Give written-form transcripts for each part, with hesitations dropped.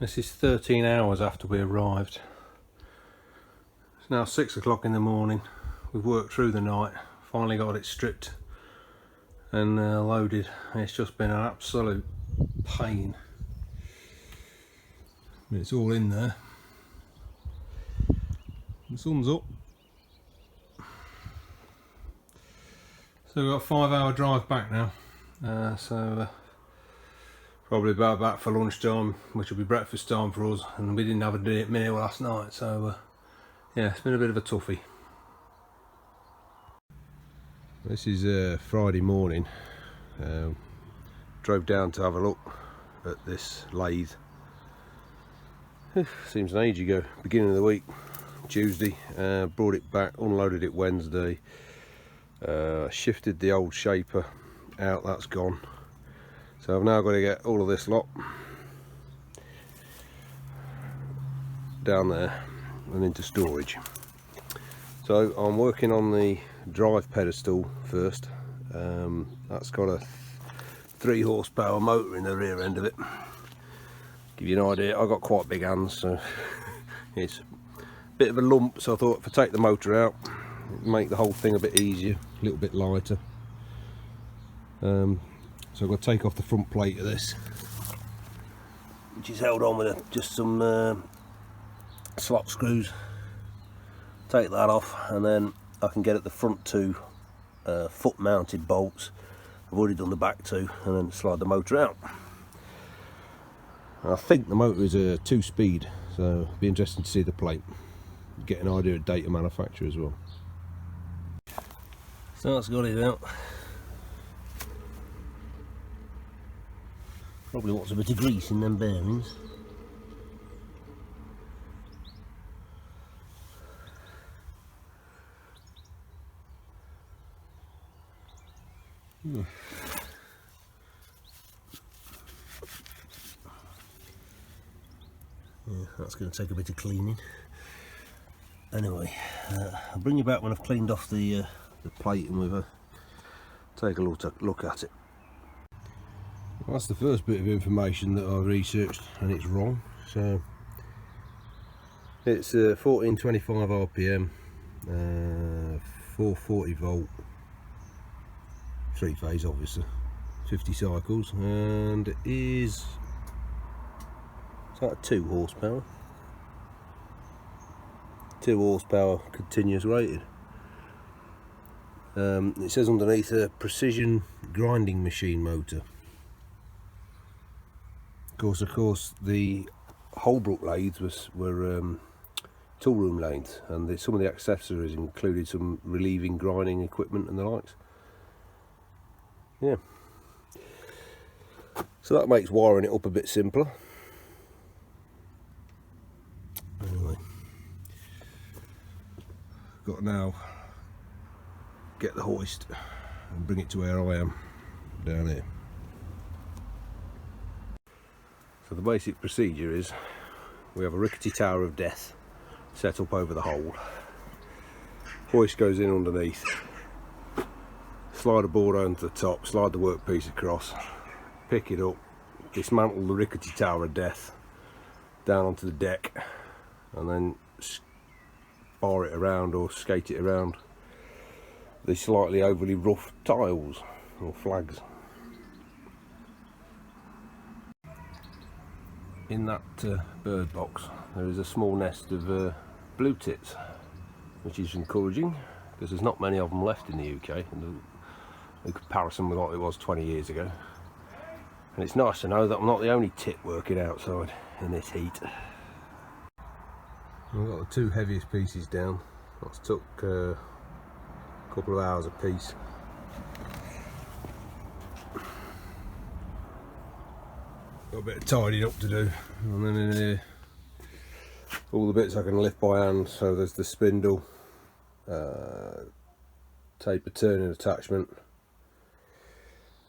This is 13 hours after we arrived. It's now 6 o'clock in the morning. We've worked through the night, finally got it stripped and loaded. It's just been an absolute pain. It's all in there. The sun's up. So we've got a 5-hour drive back now. Probably about back for lunchtime, which will be breakfast time for us, and we didn't have a meal last night, so yeah, it's been a bit of a toughie. This is Friday morning. Drove down to have a look at this lathe. Seems an age ago, beginning of the week, Tuesday. Brought it back, unloaded it Wednesday. Shifted the old shaper out, that's gone. So I've now got to get all of this lot down there and into storage. So I'm working on the drive pedestal first. That's got a 3 horsepower motor in the rear end of it. Give you an idea, I've got quite big hands, so it's a bit of a lump, so I thought if I take the motor out, make the whole thing a bit easier, a little bit lighter. So I've got to take off the front plate of this, which is held on with just some slot screws. Take that off, and then I can get at the front 2 foot mounted bolts. I've already done the back 2, and then slide the motor out. And I think the motor is a 2-speed, so it'll be interesting to see the plate, get an idea of date of manufacture as well. So that's got it out. Probably wants a bit of grease in them bearings. Yeah, that's going to take a bit of cleaning. Anyway, I'll bring you back when I've cleaned off the plate and we've take a look at it. Well, that's the first bit of information that I've researched, and it's wrong. So it's 1425 RPM, 440 volt, 3 phase obviously, 50 cycles, and it is, it's like 2 horsepower. 2 horsepower continuous rated. It says underneath a precision grinding machine motor. Of course, the Holbrook lathes were tool room lathes, and some of the accessories included some relieving grinding equipment and the likes. Yeah. So that makes wiring it up a bit simpler. Anyway, got to now get the hoist and bring it to where I am, down here. So the basic procedure is we have a rickety tower of death set up over the hole. Hoist goes in underneath, slide a board onto the top, slide the workpiece across, pick it up, dismantle the rickety tower of death down onto the deck, and then bar it around or skate it around the slightly overly rough tiles or flags. In that bird box there is a small nest of blue tits, which is encouraging because there's not many of them left in the UK in comparison with what it was 20 years ago. And it's nice to know that I'm not the only tit working outside in this heat. I've got the 2 heaviest pieces down. That's took a couple of hours a piece. Got a bit of tidying up to do, and then in here all the bits I can lift by hand. So there's the spindle, taper turning attachment,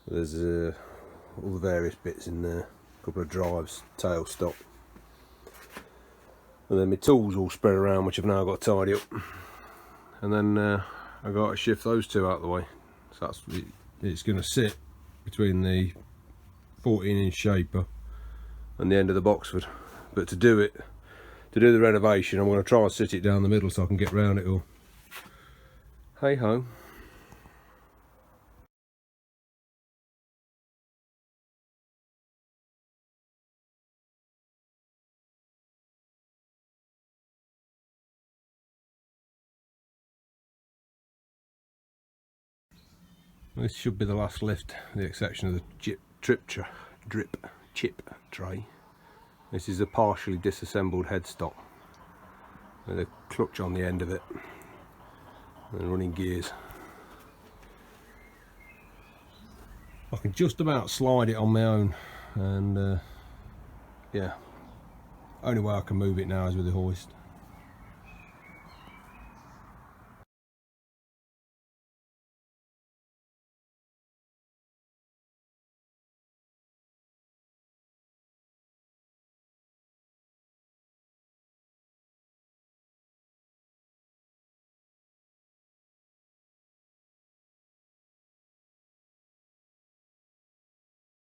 there's all the various bits in there, a couple of drives, tail stop, and then my tools all spread around, which I've now got to tidy up. And then I've got to shift those 2 out of the way, so it's going to sit between the 14-inch shaper and the end of the Boxford but to do the renovation, I'm going to try and sit it down the middle so I can get round it all. Hey ho. This should be the last lift, with the exception of the drip chip tray. This is a partially disassembled headstock with a clutch on the end of it and running gears. I can just about slide it on my own, and yeah, only way I can move it now is with the hoist.